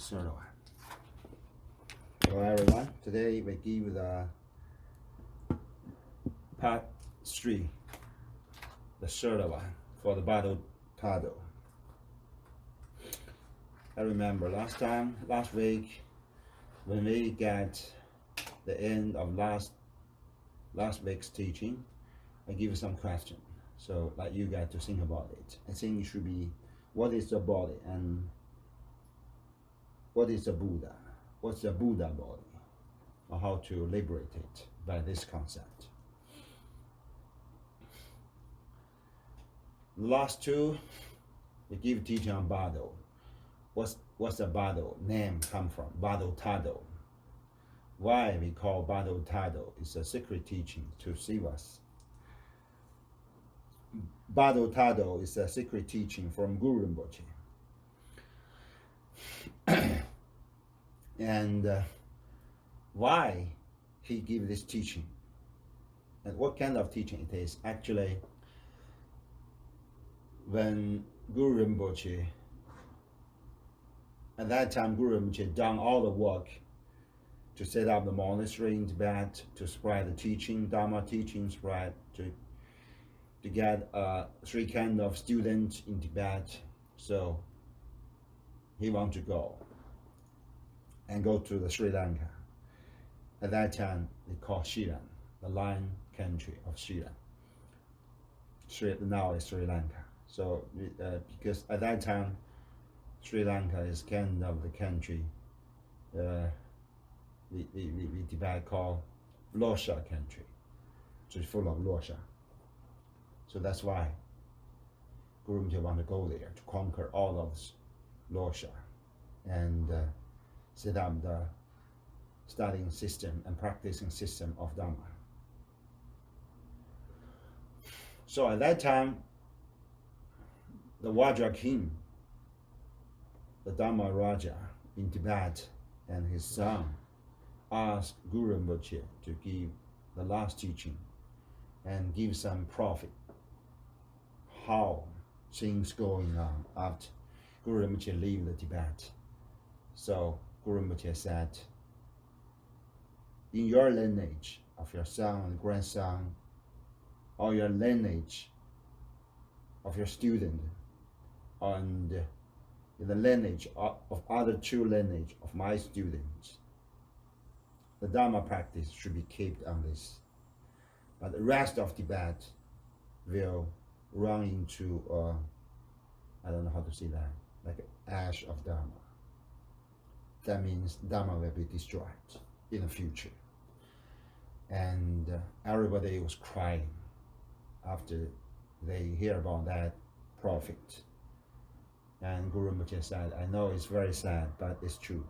third one. Hello everyone, today we give the part 3, the third one for the Bardo thodol. I remember last week when we get the end of last week's teaching, I give you some question. So like you got to think about it. I think it should be, what is the body and what is the Buddha? What's the Buddha body? Or how to liberate it by this concept. The last two, we give teaching on Bardo. What's the Bardo name come from? Bardo thodol. Why we call Bardo thodol? It's a secret teaching to save us. Bardo thodol is a secret teaching from Guru Rinpoche. And why he give this teaching and what kind of teaching it is. Actually, when Guru Rinpoche, at that time Guru Rinpoche done all the work to set up the monastery in Tibet, to spread the teaching, Dharma teaching, spread to get 3 kind of students in Tibet. So he want to go to the Sri Lanka. At that time, they call Shiran, the lion country of Shiran. Now it's Sri Lanka. So because at that time, Sri Lanka is kind of the country we Tibet call Losha country, which is full of Losha. So that's why Guru Rinpoche want to go there to conquer all of Losha and set up the studying system and practicing system of Dharma. So at that time, the Vajra king, the Dharma Raja in Tibet, and his son asked Guru Rinpoche to give the last teaching and give some profit. How things going on after Guru Rinpoche leave the Tibet. So Guru Rinpoche said, in your lineage of your son and grandson, or your lineage of your student, and in the lineage of other 2 lineage of my students, the Dharma practice should be kept on this. But the rest of Tibet will run into, I don't know how to say that, like ash of Dharma. That means Dharma will be destroyed in the future. And everybody was crying after they hear about that prophet. And Guru Rinpoche said, I know it's very sad, but it's true.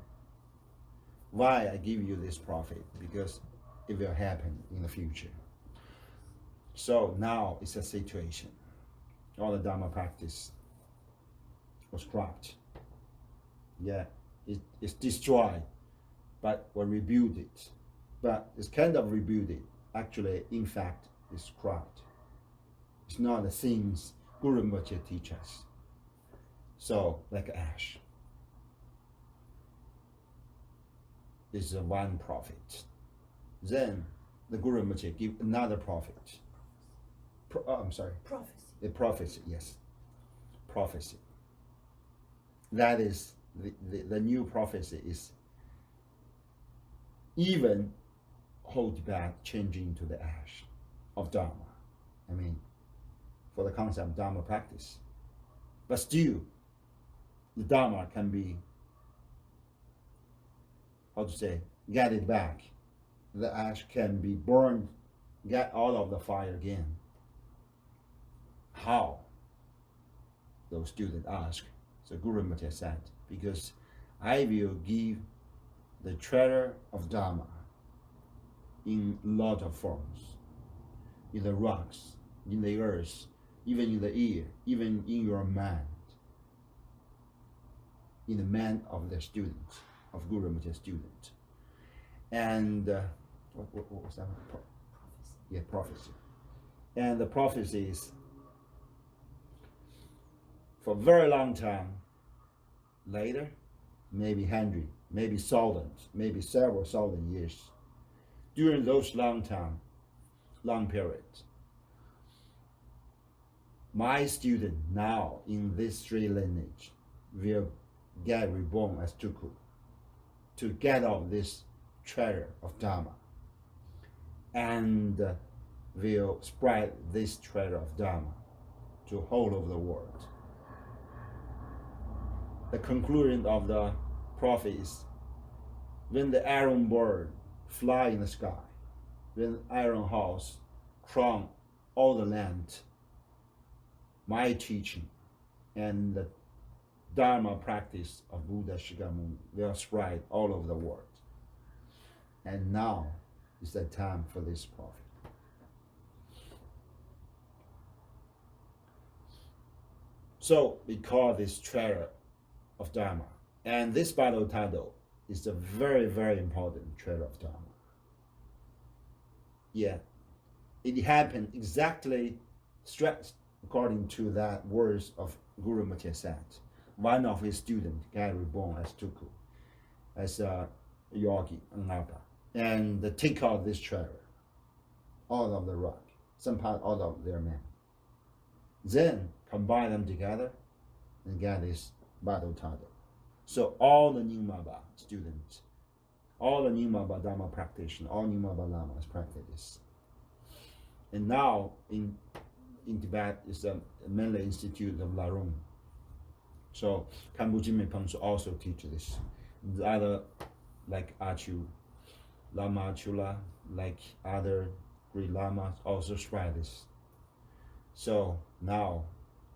Why I give you this prophet? Because it will happen in the future. So now it's a situation. All the Dharma practice was corrupt. Yeah, it's destroyed, but we rebuild it. But it's kind of rebuilded. Actually, in fact, it's corrupt. It's not the things Guru Rinpoche teach us. So, like ash. This is one prophet. Then the Guru Rinpoche give another prophet. Prophecy. A prophecy, yes. Prophecy. That is the new prophecy is even hold back changing to the ash of Dharma. I mean, for the concept of Dharma practice. But still, the Dharma can be, get it back. The ash can be burned, get out of the fire again. How? Those students ask. So Guru Rinpoche said, because I will give the treasure of Dharma in a lot of forms, in the rocks, in the earth, even in the air, even in your mind, in the mind of the students, of Guru Rinpoche students. And what was that? Prophecy. Yeah, prophecy. And the prophecy is for a very long time later, maybe 100, maybe thousands, maybe several thousand years. During those long periods, my student now in this three lineage will get reborn as Tuku to get out this treasure of Dharma and will spread this treasure of Dharma to whole of the world. The conclusion of the prophet is, when the iron bird fly in the sky, when iron house crown all the land, my teaching and the Dharma practice of Buddha Shakyamuni will spread all over the world. And now is the time for this prophet. So we call this treasure of Dharma. And this Bardo thodol is a very, very important treasure of Dharma. Yeah, it happened exactly stressed according to that words of Guru Matya said. One of his students got reborn as Tuku, as a yogi, Anapa, and they take out this treasure, all of the rock, some part out of their man. Then combine them together and get this Bardo thodol. So all the Nyingmaba students, all the Nyingmaba Dharma practitioners, all Nyingmaba Lamas practice this. And now in Tibet is a mainly institute of Larung. So Kambujin Mepang also teach this. The other, like Achu, Lama Chula, like other great lamas also spread this. So now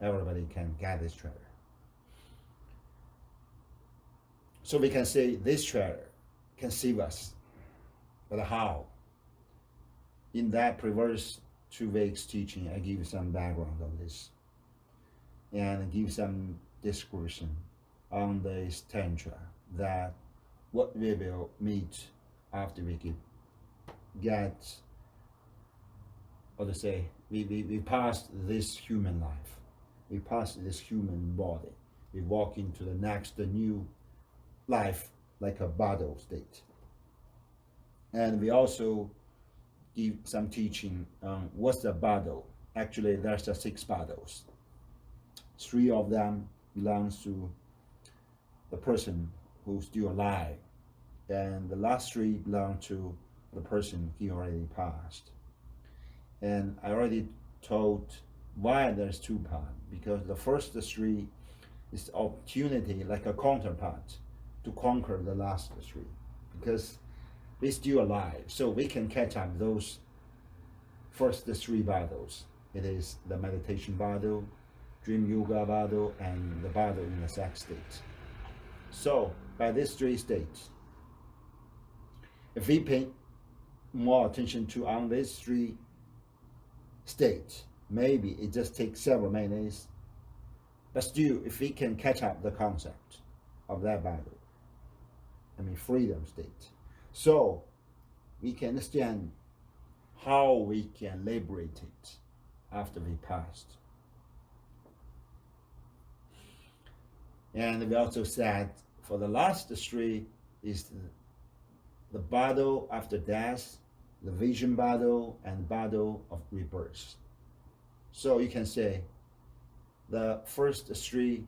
everybody can get this treasure. So we can say this treasure can save us. But how? In that previous 2 weeks teaching, I give some background of this and give some description on this tantra, that what we will meet after we get, or to say, we pass this human life, we pass this human body, we walk into the next, the new life, like a Bardo state. And we also give some teaching on what's the Bardo. Actually, there's the 6 Bardos. 3 of them belongs to the person who's still alive, and the last 3 belong to the person he already passed. And I already told why there's 2 parts, because the first 3 is the opportunity, like a counterpart, to conquer the last 3, because we're still alive, so we can catch up those first 3 Bardos. It is the meditation Bardo, dream yoga Bardo, and the Bardo in the sex state. So by these 3 states, if we pay more attention to on these 3 states, maybe it just takes several minutes, but still, if we can catch up the concept of that Bardo, freedom state, so we can understand how we can liberate it after we passed. And we also said for the last 3 is the Bardo after death, the vision Bardo, and Bardo of rebirth. So you can say the first 3,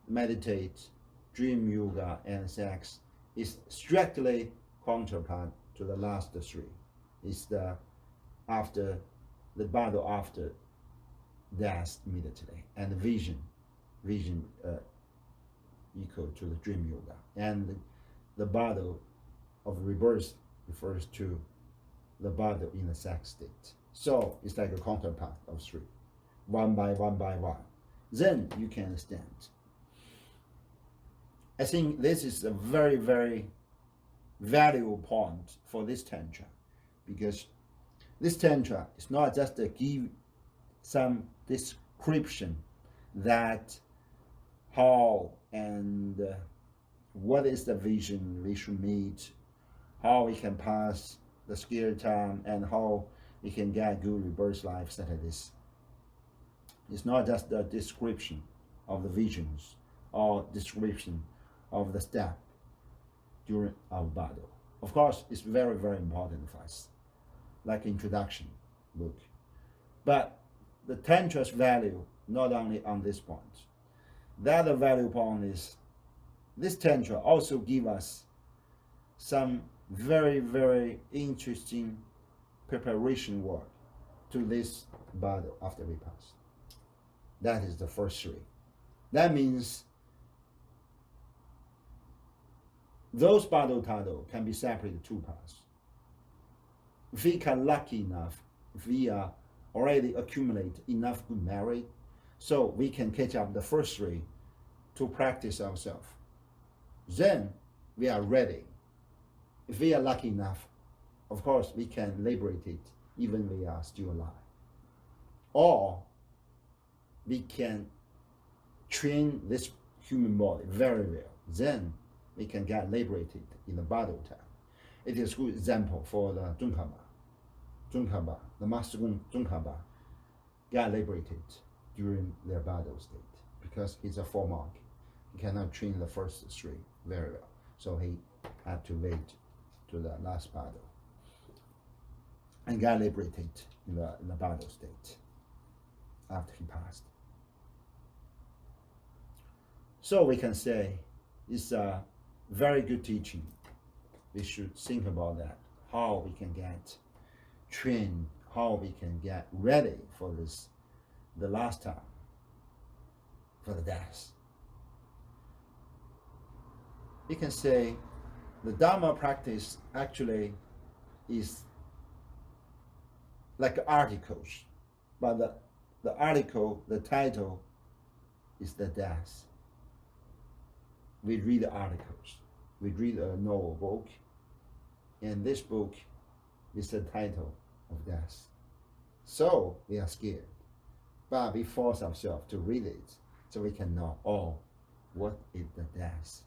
meditate, dream yoga, and sex, is strictly counterpart to the last 3. It's the Bardo after death immediately, and the vision equal to the dream yoga, and the Bardo of rebirth refers to the Bardo in the sex state. So it's like a counterpart of 3, one by one. Then you can understand. I think this is a very, very valuable point for this tantra, because this tantra is not just to give some description that how and what is the vision we should meet, how we can pass the scare time, and how we can get good rebirth life, such as this. It's not just the description of the visions or description of the step during our Bardo. Of course, it's very, very important for us, like introduction book. But the Tantra's value not only on this point. The other value point is this Tantra also give us some very, very interesting preparation work to this Bardo after we pass. That is the first three. That means those Bardo thodol can be separated two parts. If we can lucky enough, if we are already accumulate enough good merit, so we can catch up the first three to practice ourselves. Then we are ready. If we are lucky enough, of course we can liberate it even we are still alive. Or we can train this human body very well. Then we can get liberated in the Bardo time. It is a good example for the Junkaba, the Master Junkaba got liberated during their Bardo state because he's a four monk. He cannot train the first three very well. So he had to wait to the last Bardo and got liberated in the Bardo state after he passed. So we can say it's a very good teaching. We should think about that, how we can get trained, how we can get ready for this, the last time, for the death. We can say the Dharma practice actually is like articles, but the article, the title is the death. We read the articles, we read a novel book, and this book is the title of death. So we are scared, but we force ourselves to read it so we can know, oh, what is the death?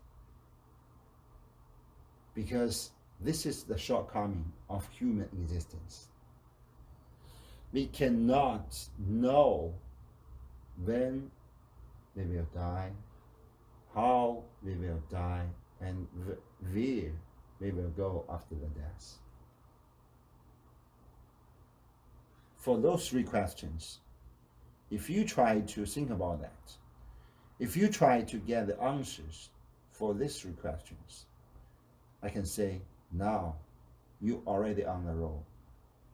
Because this is the shortcoming of human existence. We cannot know when we will die, how we will die, and where we will go after the death. For those three questions, if you try to think about that, if you try to get the answers for these three questions, I can say now you already on the road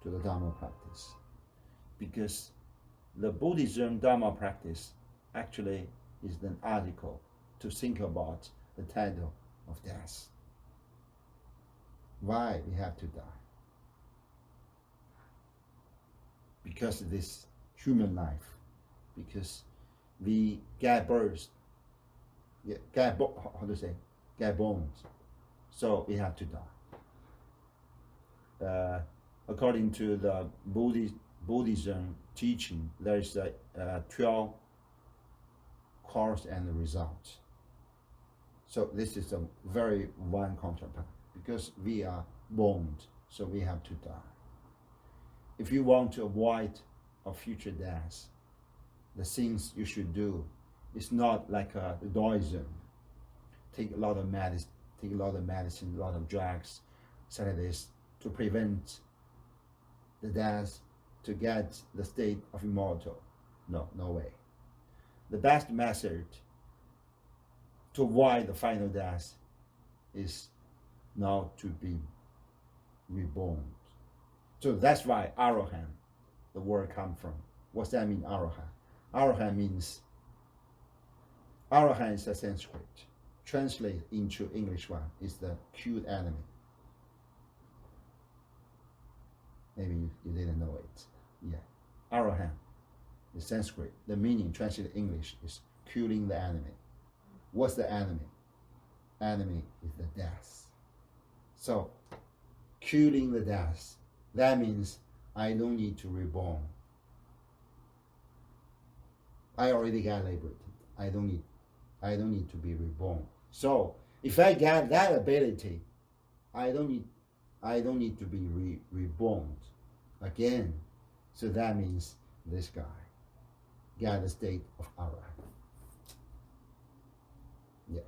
to the Dharma practice. Because the Buddhism Dharma practice actually is an article to think about the title of death. Why we have to die? Because of this human life. Because we get birth, get born. So we have to die. According to the Buddhism teaching, there is a 12 cause and result. So this is a very one counterpart because we are born, so we have to die. If you want to avoid a future death, the things you should do is not like a Daoism. Take a lot of medicine, a lot of drugs, such as this, to prevent the death, to get the state of immortal. No way. The best method to avoid the final death is not to be reborn. So that's why Arahant, the word comes from. What's that mean, Arahant? Arahant means, Arahant is a Sanskrit. Translate into English one is the killed enemy. Maybe you didn't know it. Yeah. Arahant is Sanskrit. The meaning translated English is killing the enemy. What's the enemy? Enemy is the death. So, killing the death, that means I don't need to reborn. I already got liberated. I don't need to be reborn. So if I get that ability, I don't need to be reborn again. So that means this guy got the state of Arahant. Yeah.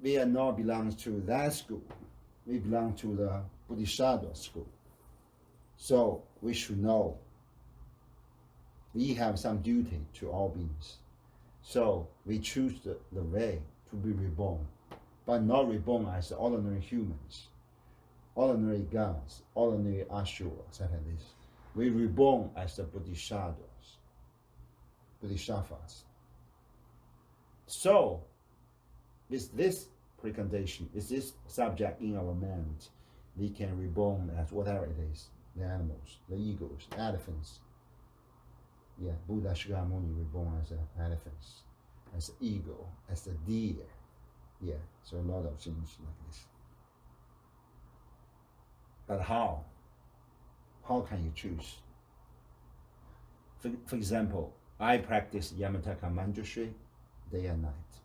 we are not belong to that school. We belong to the Bodhisattva school. So we should know we have some duty to all beings. So we choose the way to be reborn, but not reborn as ordinary humans, ordinary gods, ordinary asuras, such as this. We reborn as the Bodhisattvas. So, with this precondition, with this subject in our mind, we can reborn as whatever it is, the animals, the eagles, elephants. Yeah, Buddha Shakyamuni reborn as an elephant, as an eagle, as a deer. Yeah, so a lot of things like this. But how? How can you choose? For example, I practice Yamataka Manjushri day and night.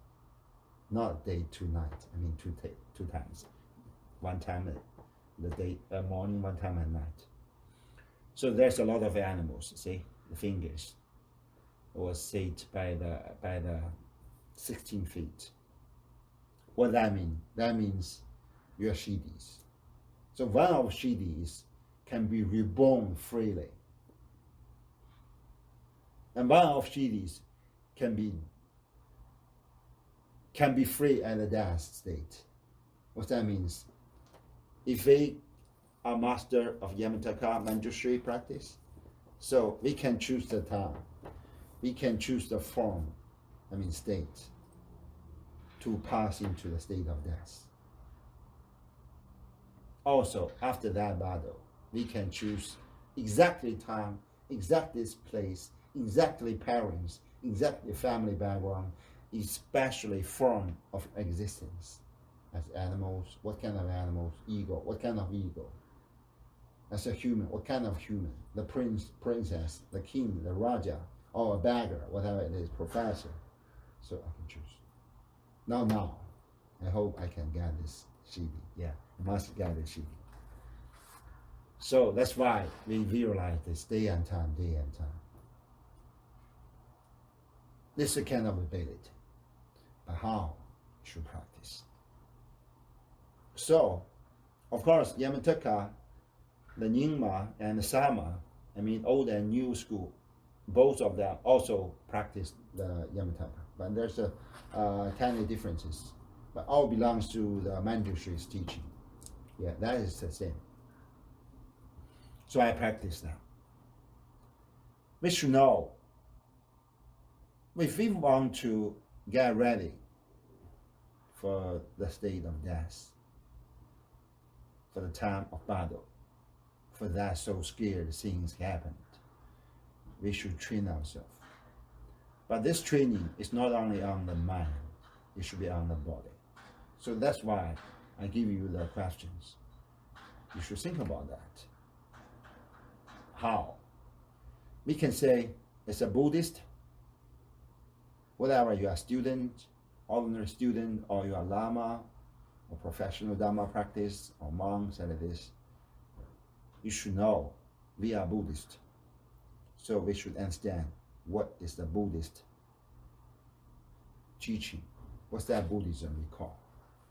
Not day to night, I mean two times. One time the day morning, one time at night. So there's a lot of animals, see, the fingers was sit by the 16 feet. What that mean? That means you're Siddhis. So one of Siddhis can be reborn freely. And one of Siddhis can be free at the death state. What that means? If we are master of Yamataka Manjushri practice, so we can choose the time, we can choose the form, state, to pass into the state of death. Also, after that Bardo, we can choose exactly time, exactly place, exactly parents, exactly family background, especially form of existence. As animals, what kind of animals? Ego, what kind of ego? As a human, what kind of human? The prince, princess, the king, the Raja, or a beggar, whatever it is, professor. So I can choose. Now, I hope I can get this CD. Yeah, I must get this CD. So that's why we visualize this day and time. This is a kind of ability. But how you should practice? So, of course, Yamataka, the Nyingma and the Sama, old and new school, both of them also practice the Yamataka. But there's tiny differences. But all belongs to the Manjushri's teaching. Yeah, that is the same. So I practice that. We should know, if we want to get ready for the state of death, for the time of battle, for that so scared things happened, we should train ourselves. But this training is not only on the mind, it should be on the body. So that's why I give you the questions. You should think about that. How? We can say, as a Buddhist, whatever you are student, ordinary student, or you are Lama, or professional Dharma practice, or monks, and it is, you should know we are Buddhist. So we should understand what is the Buddhist teaching. What's that Buddhism we call?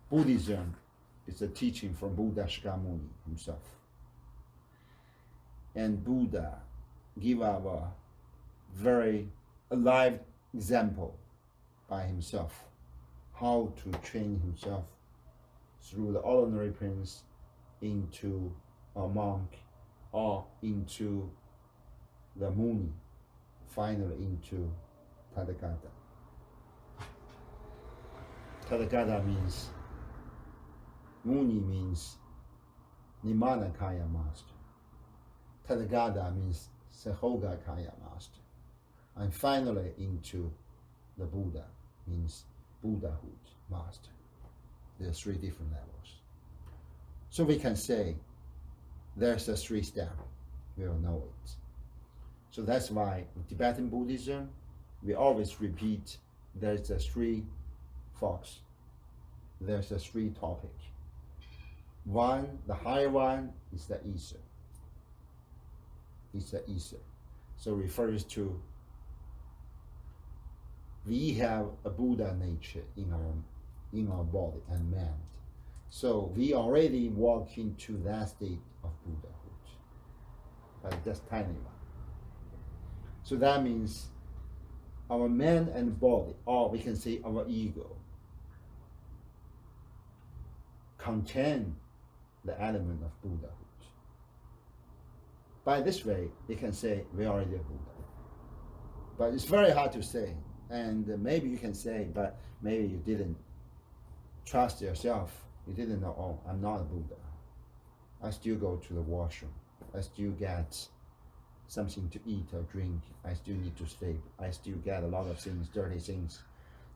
Buddhism is a teaching from Buddha Shakyamuni himself. And Buddha give our very alive example by himself, how to train himself through the ordinary prince into a monk, or into the Muni, finally into Tathagata. Tathagata means, Muni means Nimanakaya master. Tathagata means Sahogakaya master. And finally into the Buddha means Buddhahood master. There are three different levels. So we can say there's a 3-step. We all know it. So that's why in Tibetan Buddhism, we always repeat there's a 3 forks. There's a 3 topic. One, the higher one, is the ether. It's the ether. So refers to we have a Buddha nature in our in our body and mind. So we already walk into that state of Buddhahood, but just tiny one. So that means our mind and body, or we can say our ego, contain the element of Buddhahood. By this way, we can say we are already Buddha. But it's very hard to say, and maybe you can say, but maybe you didn't trust yourself. You didn't know, oh, I'm not a Buddha. I still go to the washroom. I still get something to eat or drink. I still need to sleep. I still get a lot of things,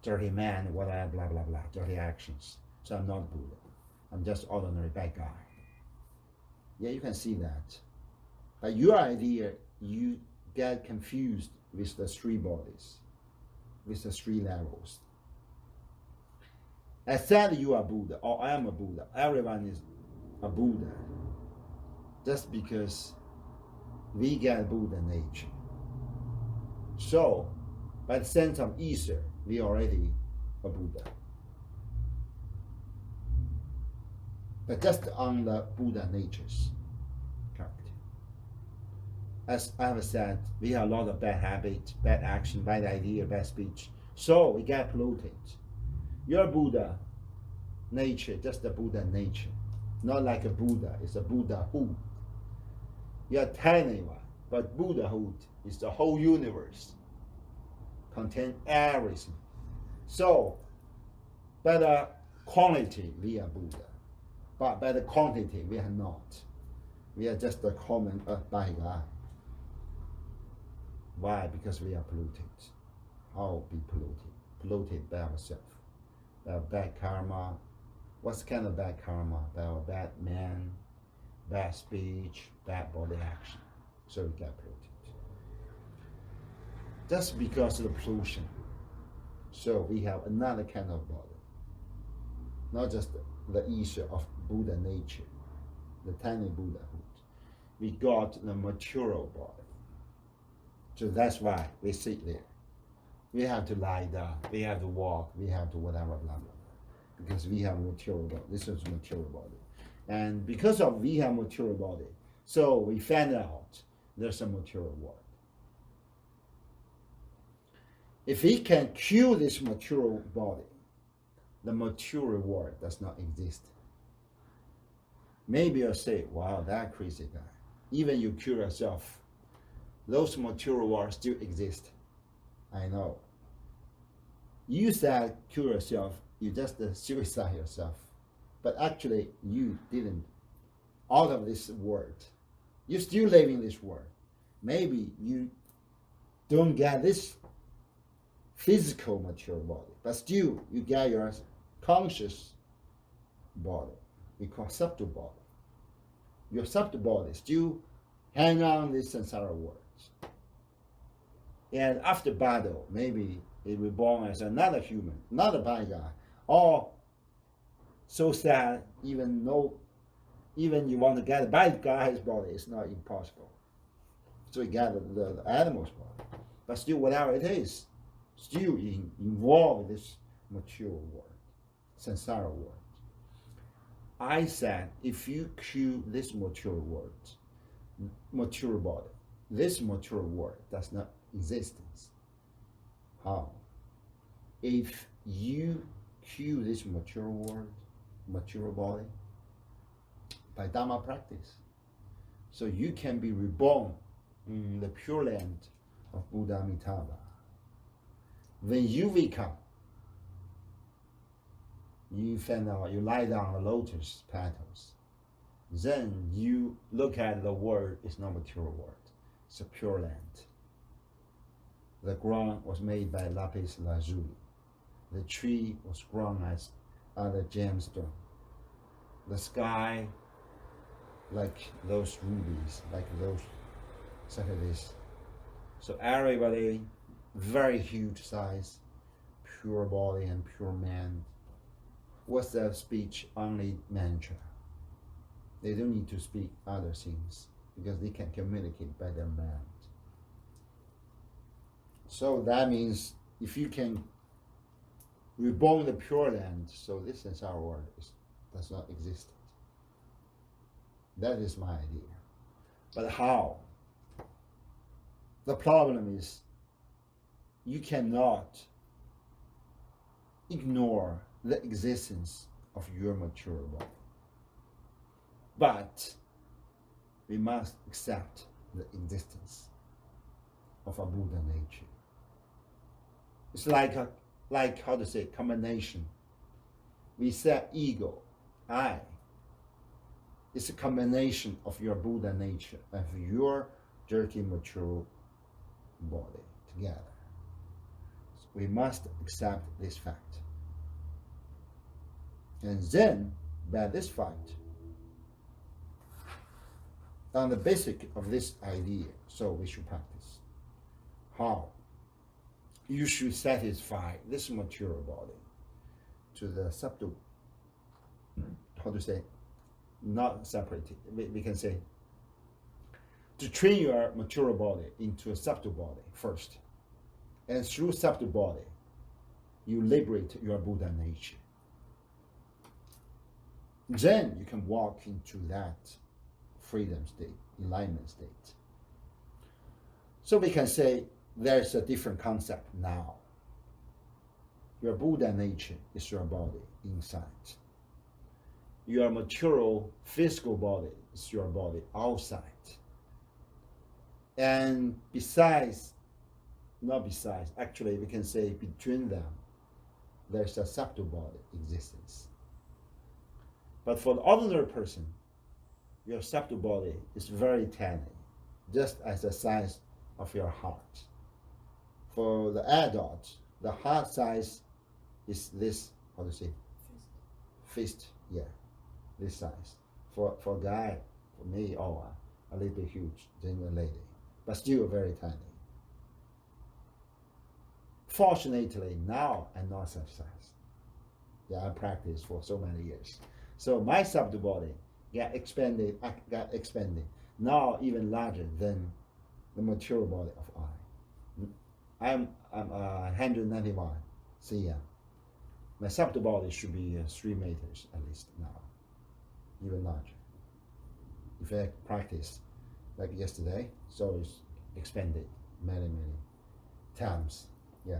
dirty man, whatever, blah, blah, blah, dirty actions. So I'm not Buddha. I'm just ordinary bad guy. Yeah, you can see that. But your idea, you get confused with the three bodies, with the three levels. I said you are Buddha, or I am a Buddha. Everyone is a Buddha. Just because we get Buddha nature. So, by the sense of ether, we are already a Buddha. But just on the Buddha natures character. As I have said, we have a lot of bad habits, bad action, bad idea, bad speech. So we get polluted. Your Buddha nature, just the Buddha nature. Not like a Buddha, it's a Buddhahood. You're a tiny one, but Buddhahood is the whole universe. Contain everything. So, by the quality, we are Buddha. But by the quantity, we are not. We are just a common bad guy. Why? Because we are polluted. How be polluted? Polluted by ourselves. By our bad karma. What's kind of bad karma? By our bad man, bad speech, bad body action. So we get polluted. Just because of the pollution. So we have another kind of body. Not just the ether of Buddha nature, the tiny Buddhahood. We got the material body. So that's why we sit there. We have to lie down, we have to walk, we have to whatever, blah, blah, blah. Because we have material body. This is material body. And because of we have material body, so we find out there's a material world. If we can cure this material body, the material world does not exist. Maybe you'll say, wow, that crazy guy. Even you cure yourself, those material worlds still exist. I know. You said cure yourself, you just suicide yourself. But actually, you didn't. Out of this world, you still live in this world. Maybe you don't get this physical material body, but still you get your conscious body. We call subtle body. Your subtle body still hang on this samsara world. And after Bardo, maybe it will be born as another human, not a bad guy, or so sad, even you want to get a bad guy's body, it's not impossible. So you get the animal's body, but still whatever it is, still involved in this material world, samsara world. I said, if you cure this material world, material body, this material world does not exist. How? If you cure this material world, material body, by Dharma practice, so you can be reborn in the pure land of Buddha Amitabha. When you wake up, you find out, you lie down the lotus petals. Then you look at the world, it's not material world, it's a pure land. The ground was made by lapis lazuli. The tree was grown as other gemstone. The sky, like those rubies, like those, such as this. So everybody, very huge size, pure body and pure man. What's their speech? Only mantra. They don't need to speak other things because they can communicate by their mind. So that means if you can reborn in the Pure Land. So this samsara world does not exist. That is my idea. But how? The problem is you cannot ignore the existence of your material body. But we must accept the existence of a Buddha nature. It's like how to say, combination. We said ego, I. It's a combination of your Buddha nature and your dirty material body together. So we must accept this fact. And then, by this fact, on the basic of this idea, so we should practice. How? You should satisfy this material body to the subtle, how to say, not separated. We can say, to train your material body into a subtle body first. And through subtle body, you liberate your Buddha nature. Then you can walk into that freedom state, enlightenment state. So we can say there's a different concept now. Your Buddha nature is your body inside. Your material physical body is your body outside. And actually we can say between them, there's a subtle body existence. But for the ordinary person, your subtle body is very tiny, just as the size of your heart. For the adult, the heart size is this, how to say? Fist, yeah, this size. For a guy, for me, a little bit huge than a lady, but still very tiny. Fortunately, now I'm not such size. Yeah, I practiced for so many years. So my subtle body got expanded. Now even larger than the material body of I. I'm 191 cm. My subtle body should be 3 meters at least now, even larger. If I practice like yesterday, so it's expanded many times. Yeah.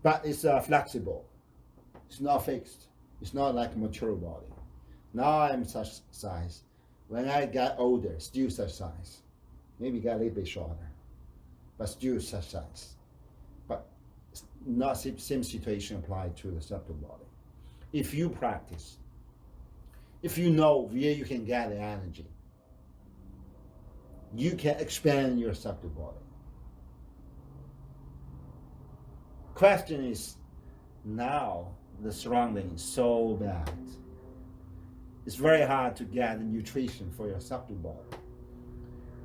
But it's flexible. It's not fixed. It's not like a material body. Now I'm such size. When I got older, still such size. Maybe got a little bit shorter, but still such size. But it's not same situation applied to the subtle body. If you practice, if you know where you can get the energy, you can expand your subtle body. Question is, now the surrounding is so bad. It's very hard to get nutrition for your subtle body.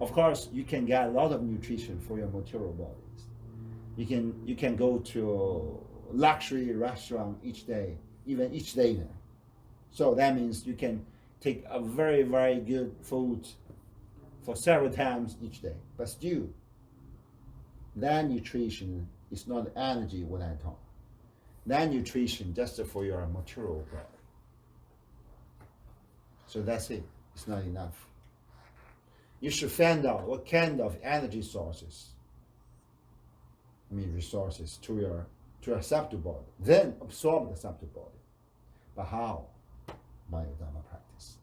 Of course, you can get a lot of nutrition for your material bodies. You can go to a luxury restaurant each day, even each dinner. So that means you can take a very good food for several times each day. But still, that nutrition is not energy what I talk. That nutrition just for your material body. So that's it. It's not enough. You should find out what kind of energy sources, resources to your subtle body. Then absorb the subtle body. But how? By your Dharma practice.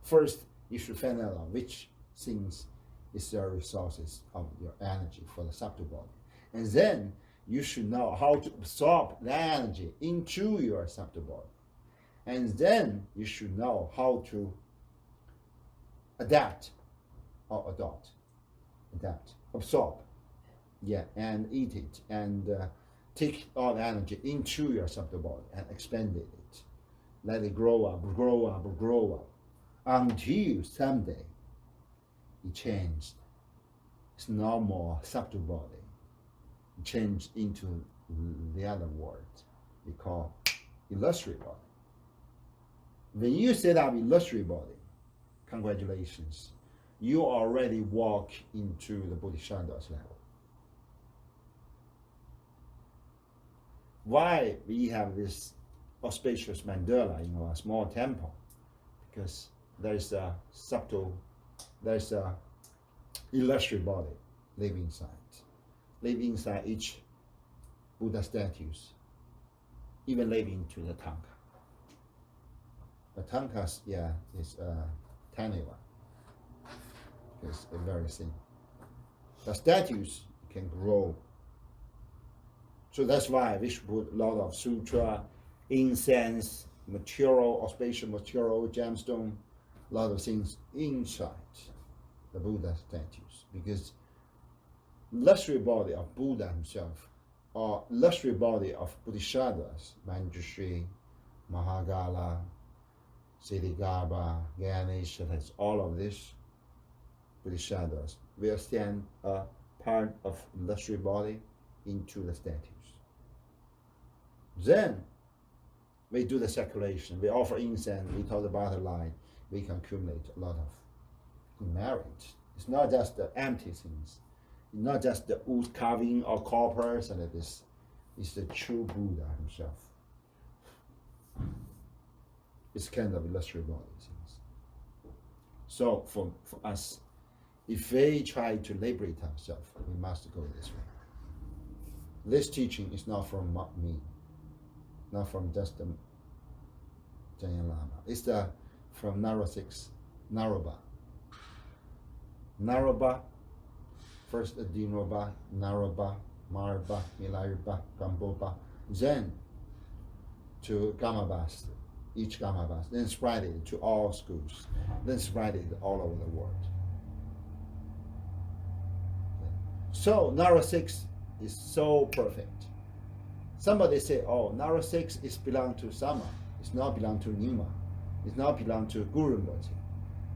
First, you should find out which things is your resources of your energy for the subtle body. And then you should know how to absorb that energy into your subtle body. And then you should know how to adapt, absorb, and eat it, and take all the energy into your subtle body and expand it. Let it grow up, until someday it changes. It's no more subtle body. It changes into the other word we call illusory body. When you set up illusory body, congratulations, you already walk into the Bodhisattva's level. why we have this auspicious mandala in our small temple, because there's a illusory body living inside each Buddha statues, even living to the tanka. The tankas, is a tiny one. It's very thin. The statues can grow. So that's why we should put a lot of sutra, incense, material, auspicious material, gemstone, a lot of things inside the Buddha statues, because luxury body of Buddha himself, or luxury body of Bodhisattvas, Manjushri, Mahagala, Siddhigarbha, Ganesha, that's all of this Bodhisattvas will stand a part of luxury body into the statues. Then we do the circulation, we offer incense, we talk about the light, we can accumulate a lot of merit. It's not just the empty things, it's not just the wood carving or coppers and this. It's the true Buddha himself. It's kind of illusory body things. So for us, if we try to liberate ourselves, we must go this way. This teaching is not from me, not from just the Jaya Lama. It's from Naroba. Naroba, first Dinoba, Naroba, Marba, Milayoba, Gamboba, then to Gamabas, each Gamabas, then spread it to all schools, then spread it all over the world. So Nara 6 is so perfect. Somebody say, oh, Nara 6 is belong to Sama, it's not belong to Nyingma, it's not belong to Guru Rinpoche.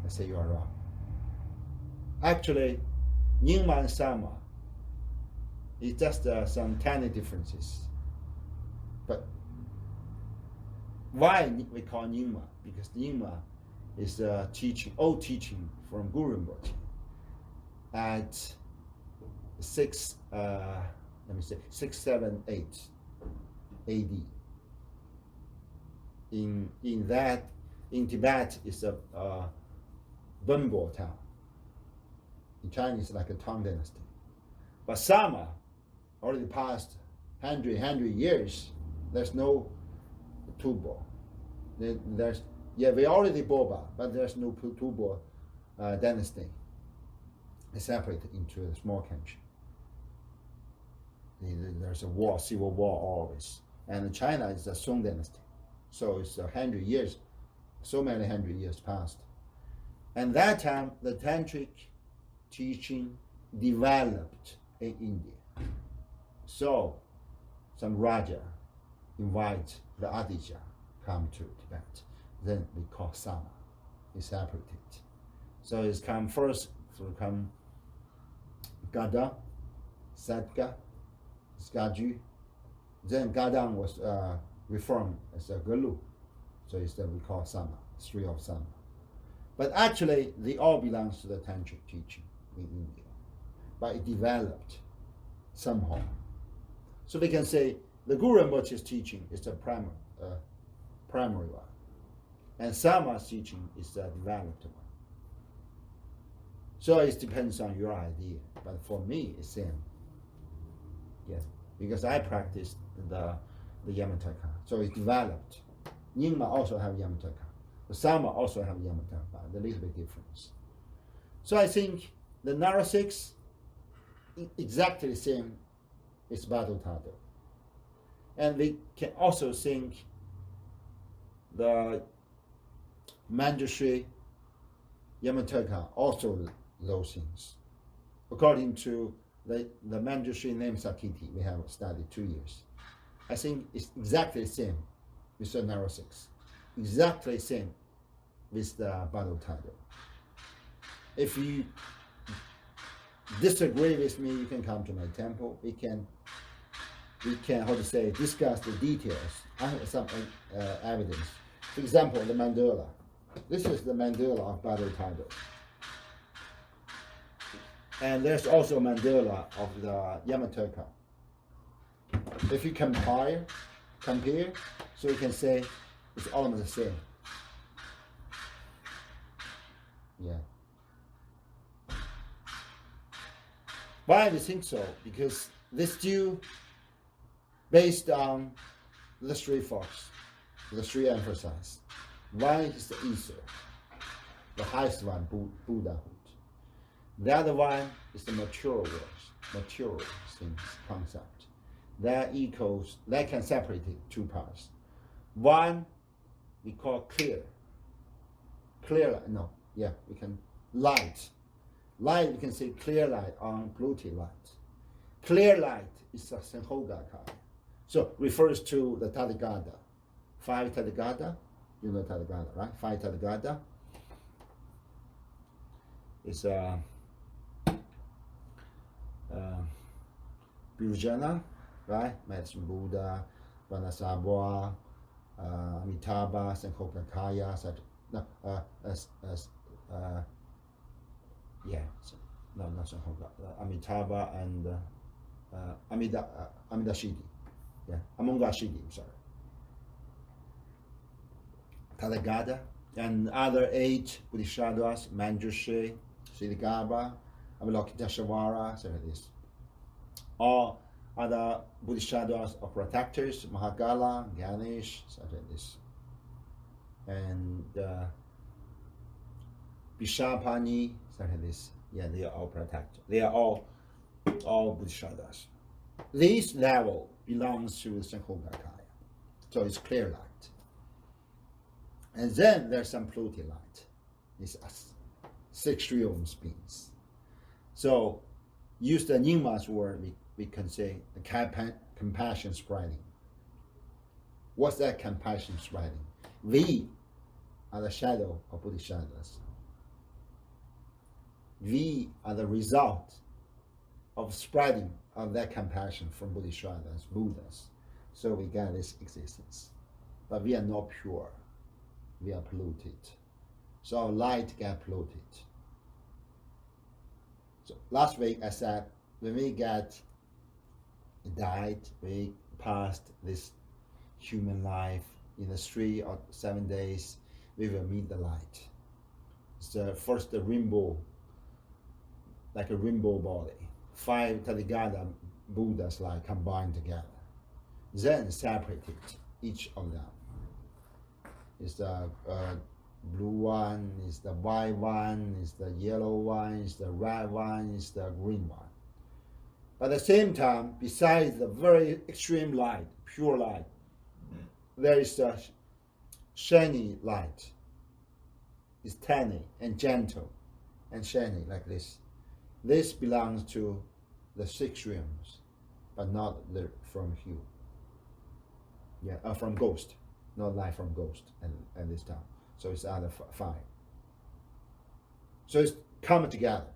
I say you are wrong. Actually, Nyingma and Sama, it's just some tiny differences. But why we call Nyingma? Because Nyingma is old teaching from Guru Rinpoche at 678 AD. In Tibet, it's a Bumbo town. In China, it's like a Tang dynasty. But Sama already passed 100 years. There's no Tubo. We already Boba, but there's no Tubo dynasty. It's separated into a small country. There's a civil war always. And China is a Song dynasty. So it's 100 years, so many 100 years passed. And that time, the tantric teaching developed in India. So some Raja invite the Aditya come to Tibet. Then we call Sama. We separate it. So it's come first, Gada, Sadka, Skaju. Then Gadang was reformed as a Galu. So instead we call Sama, three of Sama. But actually, they all belong to the tantric teaching in India. But it developed somehow. So we can say the Guru Rinpoche's teaching is the primary one. And Sama's teaching is the developed one. So it depends on your idea. But for me, it's same. Yes, because I practiced the Yamataka. So it's developed. Nyingma also have Yamataka. Sama also have Yamataka, but a little bit difference. So I think the Nara 6 exactly the same as Bardo thodol. And we can also think the Manjushri Yamataka also those things. According to the Manjushri name Sakiti, we have studied 2 years. I think it's exactly the same with the Nara 6. Exactly the same with the Bardo thodol. If you disagree with me, you can come to my temple. We can discuss the details. I have some evidence. For example, the mandala. This is the mandala of Bardo thodol. And there's also a mandala of the Yamataka. if you compare, so you can say it's almost the same. Yeah. Why do you think so? Because this due based on the three forks, the three emphasis. One is the ether, the highest one, Buddhahood. The other one is the material things, concept. That can separate it two parts. One we call clear light. No, yeah, we can light. Light, we can say clear light on Bluetooth light. Clear light is a Senhogakaya. So refers to the Tathagata. 5 Tathagata, you know Tathagata, right? 5 Tathagata is Bhujana, right? Medicine Buddha, Vanasabhwa, Amitabha, Senhogakaya, not Senhogakaya, Amitabha and Amidashidi. Yeah, Amongashidi, sorry. Tathagata and other 8 Bodhisattvas, Manjushri, Siddhigarbha, Avalokiteshvara, so like this. All other Bodhisattvas or protectors, Mahagala, Ganesh, such like this. And Vishapani, such like this. Yeah, they are all protectors. They are all Bodhisattvas. This level belongs to the Senhogakaya. So it's clear light. And then there's some Pluti light. It's 6 realm spins. So use the Nyingma's word, we can say compassion spreading. What's that compassion spreading? We are the shadow of Bodhisattvas. We are the result of spreading of that compassion from Bodhisattvas, Buddhas. So we get this existence. But we are not pure. We are polluted. So our light get polluted. So last week I said, when we died, we passed this human life in the 3 or 7 days, we will meet the light. It's first the rainbow, like a rainbow body. 5 Tathagata Buddhas like combined together. Then separated, each of them. Is the blue one, is the white one, is the yellow one, is the red one, is the green one. But at the same time, besides the very extreme light, pure light, there is the shiny light. It's tiny and gentle and shiny like this. This belongs to the 6 realms, but not from hue. Yeah, from ghost. Not light from ghost at this time. So it's other 5. So it's coming together.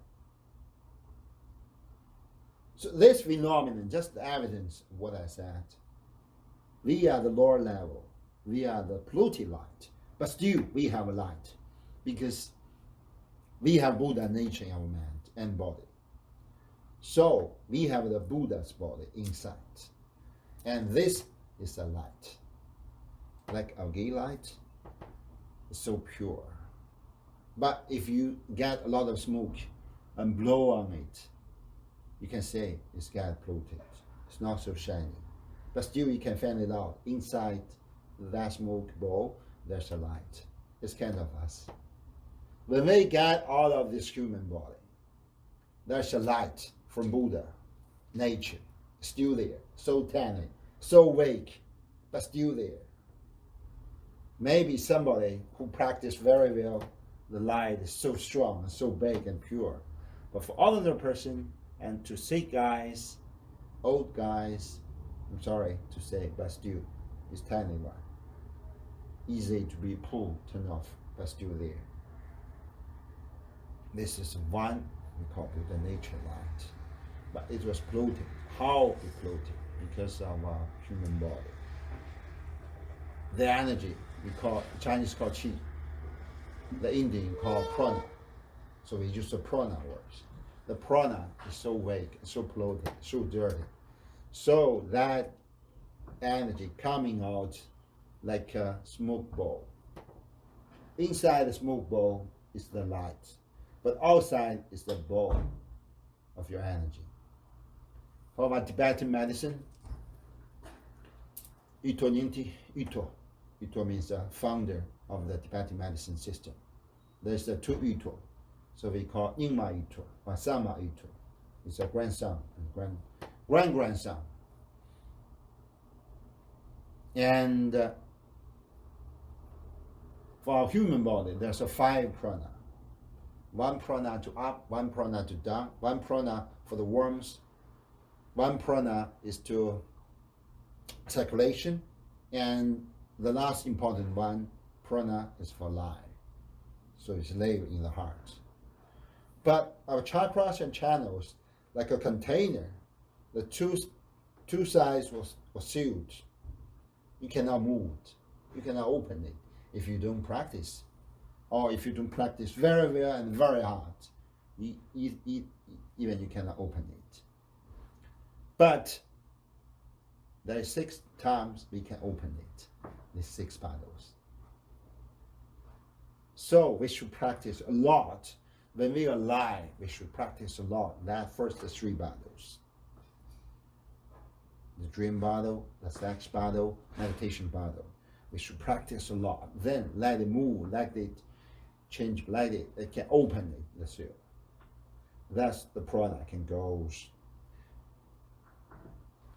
So this phenomenon, just the evidence of what I said. We are the lower level. We are the Pluti light. But still we have a light. Because we have Buddha nature in our mind and body. So we have the Buddha's body inside. And this is a light. Like algae light, it's so pure. But if you get a lot of smoke and blow on it, you can say it's got polluted. It's not so shiny. But still you can find it out. Inside that smoke bowl, there's a light. It's kind of us. When we get out of this human body, there's a light from Buddha, nature, still there, so tiny, so weak, but still there. Maybe somebody who practiced very well, the light is so strong, so big and pure. But for other person, and to sick guys, old guys, I'm sorry to say, but still, it's tiny one. Easy to be pulled, turned off, but still there. This is one, we call it the nature light. But it was polluted. How it polluted? Because of our human body. The energy, we call, Chinese call qi. The Indian call prana. So we use the prana words. The prana is so weak, so polluted, so dirty. So that energy coming out like a smoke ball. Inside the smoke ball is the light, but outside is the ball of your energy. For my Tibetan medicine, Ito Nyingti, Ito. Ito means the founder of the Tibetan medicine system. There's the two Ito. So we call Nyingma Ito or Sama Ito. It's a grandson and grandson. And for our human body, there's a 5 prana. 1 prana to up, 1 prana to down, 1 prana for the worms, 1 prana is to circulation, and the last important one, prana, is for life. So it's laid in the heart. But our chakras and channels, like a container, the two sides was sealed. You cannot move it. You cannot open it if you don't practice. Or if you don't practice very well and very hard, even you cannot open it. But there are 6 times we can open it, these 6 battles. So we should practice a lot. When we are alive, we should practice a lot. That first, the 3 battles. The dream battle, the sex battle, meditation battle. We should practice a lot. Then let it move, let it change, let it can open it, the seal. That's the product can go,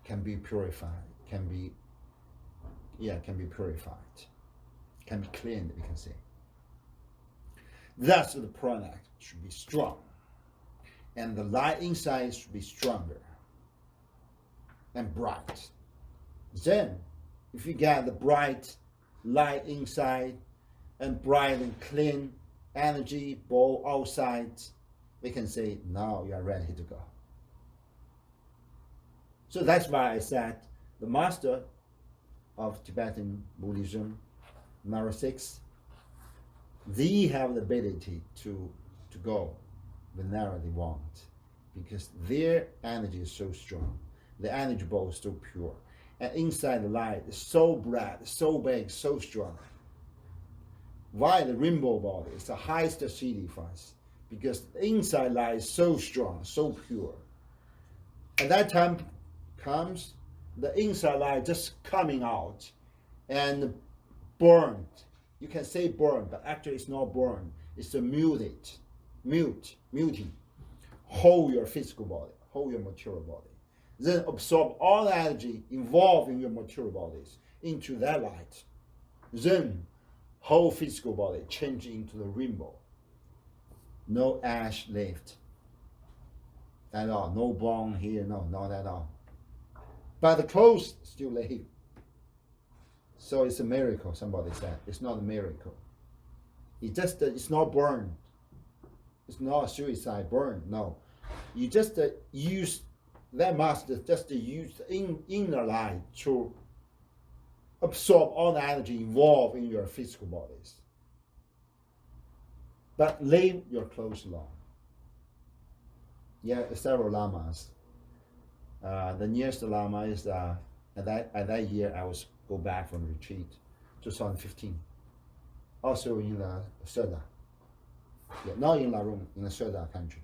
can be purified, can be purified, can be cleaned, we can say. That's the product should be strong. And the light inside should be stronger and bright. Then, if you get the bright light inside and bright and clean energy ball outside, we can say, now you are ready to go. So that's why I said the master of Tibetan Buddhism, number 6, they have the ability to go whenever they want, because their energy is so strong. The energy ball is so pure. And inside the light is so bright, so big, so strong. Why the rainbow body is the highest city for us? Because the inside light is so strong, so pure. At that time comes, the inside light just coming out and burned. You can say burned, but actually it's not burned. It's a muting. Hold your physical body, hold your material body. Then absorb all the energy involved in your material bodies into that light. Then whole physical body change into the rainbow. No ash left at all. No bone here, no, not at all. But the clothes still live. So it's a miracle, somebody said. It's not a miracle. It's not burned. It's not a suicide burn, no. You just use that master just to use the inner light to absorb all the energy involved in your physical bodies. But leave your clothes alone. Yeah, several lamas. The nearest lama is at that year I was go back from retreat, 2015. Also in the Seda. Yeah, not in Larun, in the Seda country.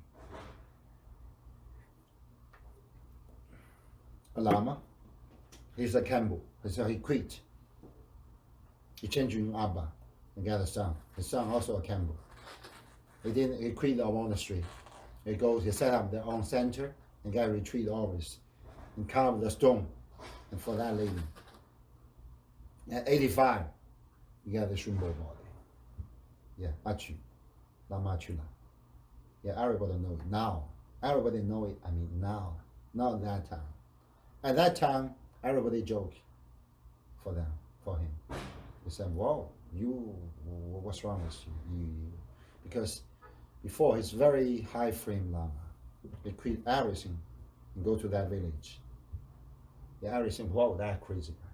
A lama, he's a Campbell. So he quit. He changed in Abba and got a son. His son also a Campbell. He quit the monastery. He set up their own center and got a retreat always. And carved the stone. And for that living. At 85, he got the Shumbo body. Yeah, Achu. Lama Chula. Yeah, everybody knows it now. Everybody know it, now. Not at that time. At that time, everybody joked for him. They said, "Whoa, what's wrong with you? Because before he's very high frame lama. He quit everything and go to that village. Yeah, everything, whoa, that crazy guy.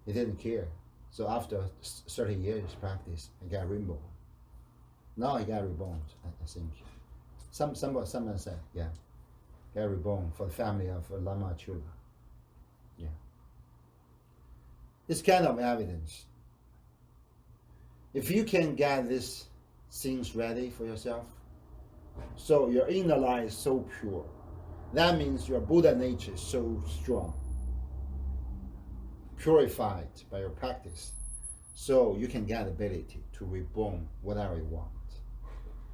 He didn't care. So after 30 years practice, he got rainbow. Now he got reborn, I think. Someone said, yeah, got reborn for the family of Lama Chula. Yeah, this kind of evidence. If you can get these things ready for yourself, so your inner life is so pure, that means your Buddha nature is so strong, purified by your practice, so you can get the ability to reborn whatever you want.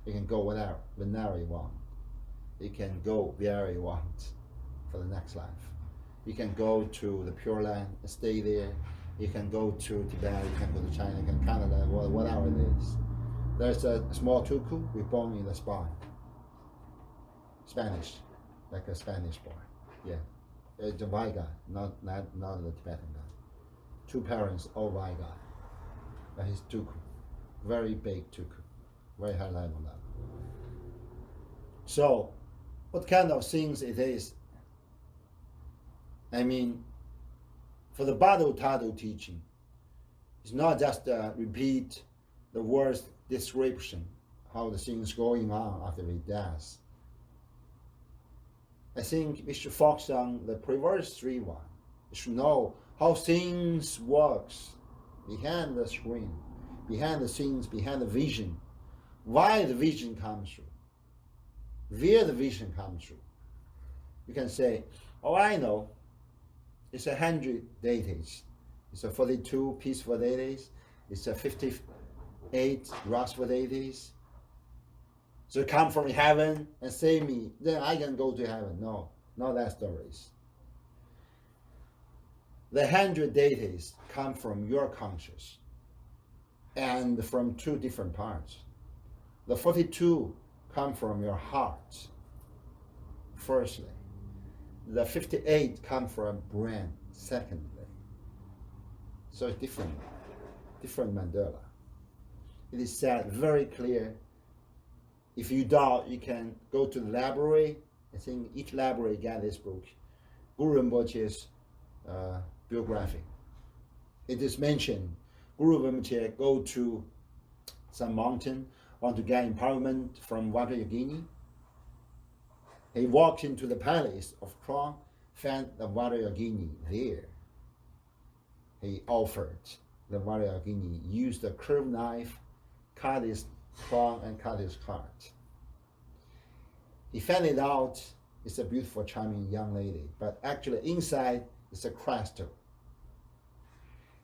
You can go whenever you want. You can go wherever you want for the next life. You can go to the Pure Land and stay there. You can go to Tibet, you can go to China, you can Canada, whatever it is. There's a small tuku reborn in the spine. Spanish, like a Spanish boy. Yeah. It's a white guy, not the Tibetan guy. Two parents, all white guy. But he's tuku. Very big tuku. Very high level. So, what kind of things it is? I mean, for the Bardo thodol teaching, it's not just repeat the words description, how the things going on after we die. I think we should focus on the previous three one. We should know how things works behind the screen, behind the scenes, behind the vision. Why the vision comes through, where the vision comes through. You can say, oh, I know, it's 100 deities. It's a 42 peaceful deities. It's a 58 wrathful deities. So come from heaven and save me, then I can go to heaven. No, not that stories. The 100 deities come from your conscious and from two different parts. The 42 come from your heart, firstly. The 58 come from brain, secondly. So it's different mandala. It is said very clear. If you doubt, you can go to the library. I think each library got this book, Guru Rinpoche's biography. It is mentioned, Guru Rinpoche go to some mountain, want to get empowerment from Water Yogini. He walked into the palace of Kron, found the Water Yogini there. He offered the Water Yogini, used a curved knife, cut his Kron and cut his heart. He found it out, it's a beautiful, charming young lady, but actually inside it's a crystal.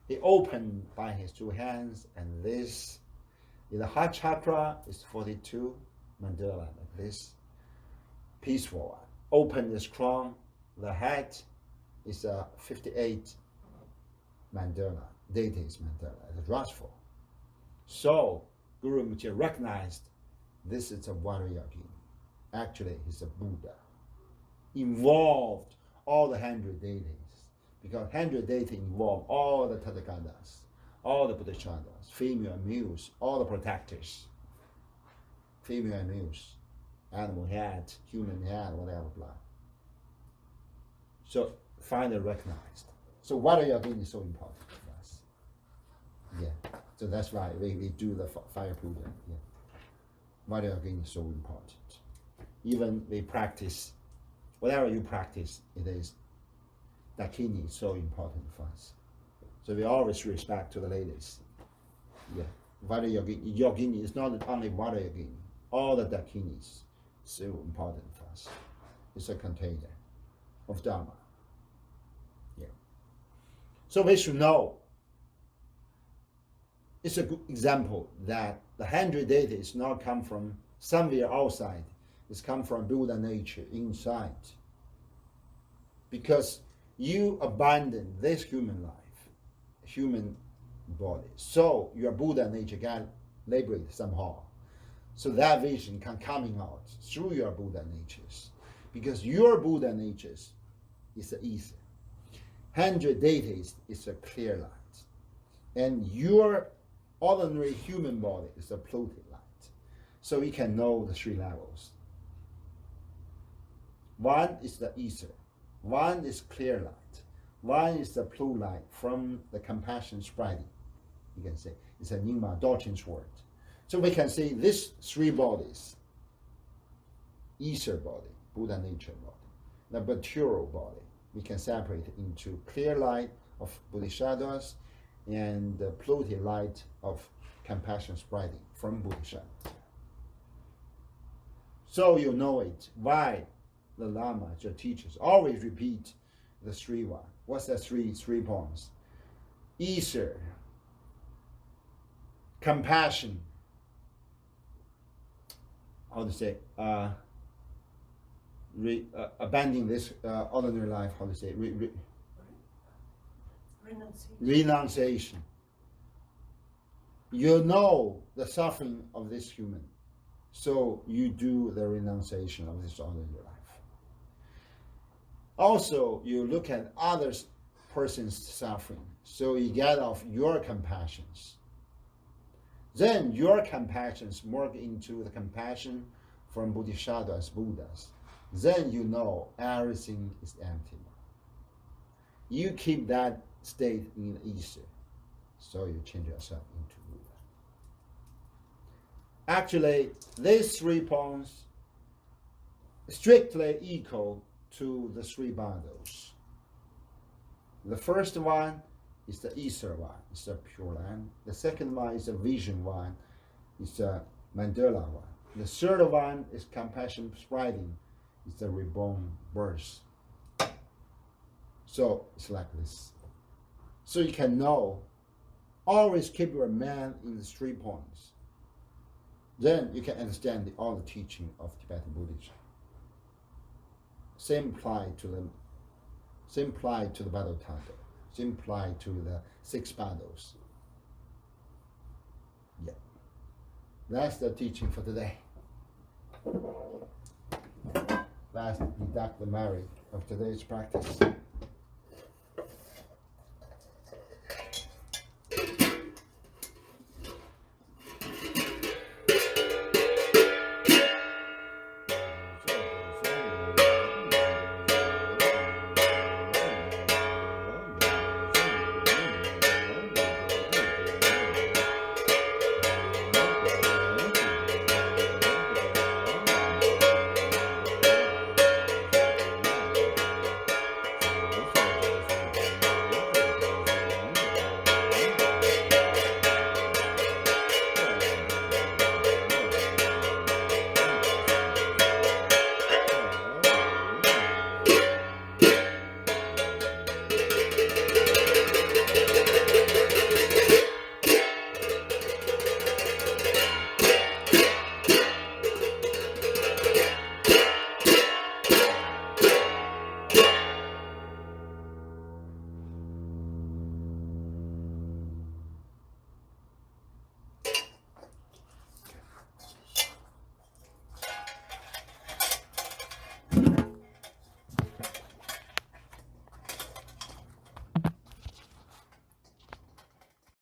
He opened by his two hands, and this, in the heart chakra, is 42 mandala, like this. Peaceful one. Open this crown, the head is a 58 mandala, deities mandala, it's wrathful. So Guru Rinpoche recognized this is a Water Yogini. Actually, he's a Buddha. Involved all the 100 deities, because 100 deities involve all the Tathagatas, all the Bodhisattvas, female and males, all the protectors, female and males, animal head, human head, whatever, blah. So finally recognized. So Water Yogini is so important for us. Yeah. So that's why we do the fire puja. Yeah. Water Yogini is so important. Even we practice, whatever you practice, it is Dakini is so important for us. So we always respect to the ladies. Yeah. Water Yogini is not only Water Yogini, all the Dakinis so important for us. It's a container of Dharma. Yeah. So we should know. It's a good example that the 100 deities not come from somewhere outside. It's come from Buddha nature inside. Because you abandon this human life, human body. So your Buddha nature can liberate somehow. So that vision can coming out through your Buddha natures. Because your Buddha natures is the ether. 100 deities is a clear light. And your ordinary human body is a polluted light. So we can know the three levels. One is the ether. One is clear light. One is the blue light from the compassion spreading. You can say it's a Nyingma Dorchen's word. So we can see these three bodies: ether body, Buddha nature body, the material body, we can separate into clear light of bodhisattvas and the polluted light of compassion spreading from bodhisattvas. So you know it, why the Lamas, your teachers, always repeat the 3 1. What's the three points? Ether, compassion, how to say, abandoning this ordinary life, how to say, renunciation. You know the suffering of this human, so you do the renunciation of this ordinary life. Also, you look at others person's suffering, so you get off your compassions. Then your compassions morph into the compassion from bodhisattvas, Buddhas. Then you know everything is empty now. You keep that state in the ether, so you change yourself into Buddha. Actually, these 3 points strictly equal to the 3 Bardos. The first one is the ether one, it's the pure land. The second one is the vision one, it's the mandala one. The third one is compassion spreading, it's the reborn birth. So it's like this. So you can know, always keep your mind in the 3 points. Then you can understand all the teaching of Tibetan Buddhism. Same apply to the Bardo Thodol. Same apply to the 6 Bardos. Yeah. That's the teaching for today. Let's deduct the merit of today's practice.